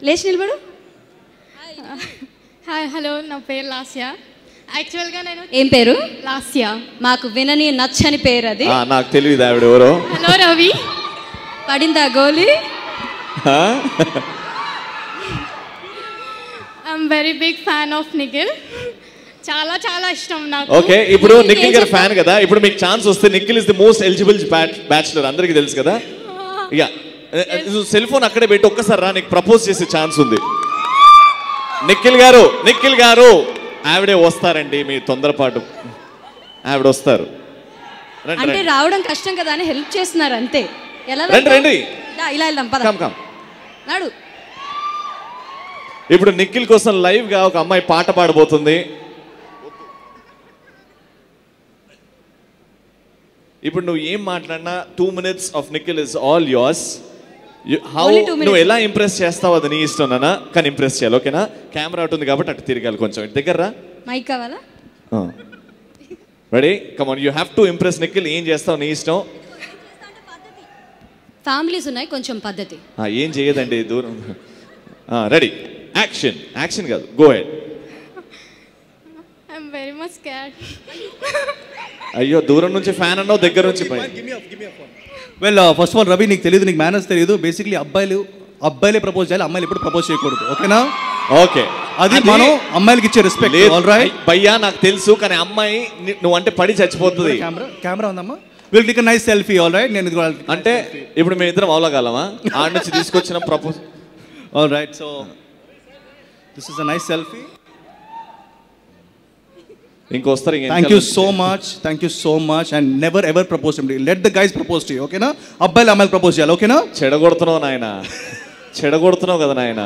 లేచి నిలబడు. Hi hello, నా పేరు లాస్య. యాక్చువల్గా నేను ఏం పేరు? లాస్య. మాకు వినని నచ్చని పేరు అది. నాకు తెలియదు ఆవిడ ఎవరో. హలో రవి. పడిందా గోలీ? I'm very big fan of Nikhil. చాలా చాలా ఇష్టం నాకు. ఓకే, ఇప్పుడు నిఖిల్ గారి ఫ్యాన్ కదా, ఇప్పుడు మీకు ఛాన్స్ వస్తే Nikhil is the most eligible bachelor, అందరికీ తెలుసు కదా. ఇక సెల్ ఫోన్ అక్కడే పెట్టి ఒక్కసారి రా, నీకు ప్రపోజ్ చేసే ఛాన్స్ ఉంది. నిఖిల్ గారు ఆవిడే వస్తారండి, మీ తొందరపాటు ఆవిడ వస్తారు. అంటే రావడం కష్టం కదా అని హెల్ప్ చేస్తున్నారు అంతే. ఎలా రండి ఇలా వెళ్దాం పద. నాడు ఇప్పుడు నిఖిల్ కోసం లైవ్ గా ఒక అమ్మాయి పాట పాడబోతుంది. ఇప్పుడు నువ్వు ఏం మాట్లాడినా 2 minutes of Nikhil is all yours. నువ్వు ఎలా ఇంప్రెస్ చేస్తావు అది నీ ఇష్టం నాన్న, కానీ ఇంప్రెస్ చేయాలి. ఓకేనా? కెమెరా ఉంటుంది కాబట్టి అటు తిరగాలి కొంచెం. ఇటు దగ్గర రా. మైక్ కావాలా? Ready? Come on, you have to impress Nikhil. ఏం చేస్తావు నీ ఇష్టం. ఫ్యామిలీస్ ఉన్నాయి, కొంచెం పద్ధతి. ఏం చేయదండి, దూరం. రెడీ, యాక్షన్ కాదు, go head. I'm very much scared. అయ్యో, దూరం నుంచి ఫ్యాన్ అన్నావు, దగ్గర నుంచి పై. Well first of all Ravi, నీకు తెలియదు, నీకు మేనర్స్ తెలియదు. బేసిక్లీ అబ్బాయిలే ప్రపోజ్ చేయాలి, అమ్మాయిలు ఎప్పుడు ప్రపోజ్ చేయకూడదు. ఓకేనా? ఓకే, అది మనం అమ్మాయిలకి ఇచ్చే రెస్పెక్ట్. ఆల్రైట్ భయ్యా, నాకు తెలుసు, కానీ అమ్మాయి నువ్వు అంటే పడి చచ్చిపోతుంది. కెమెరా ఉందమ్మా, will take a nice selfie. Alright, నేను అంటే ఇప్పుడు మేము ఇద్దరం అవలగాలమా? ఆడ నుంచి తీసుకొచ్చిన propose. Alright, so this is a nice selfie. ఇంకొస్తారు. Thank you so much and never ever propose to me. Let the guys propose to you. ఓకేనా? అబ్బాయిలు అమ్మాయిలు ప్రపోజ్ చేయాలి. ఓకేనా? చెడగొడుతున్నావు కదా నాయన.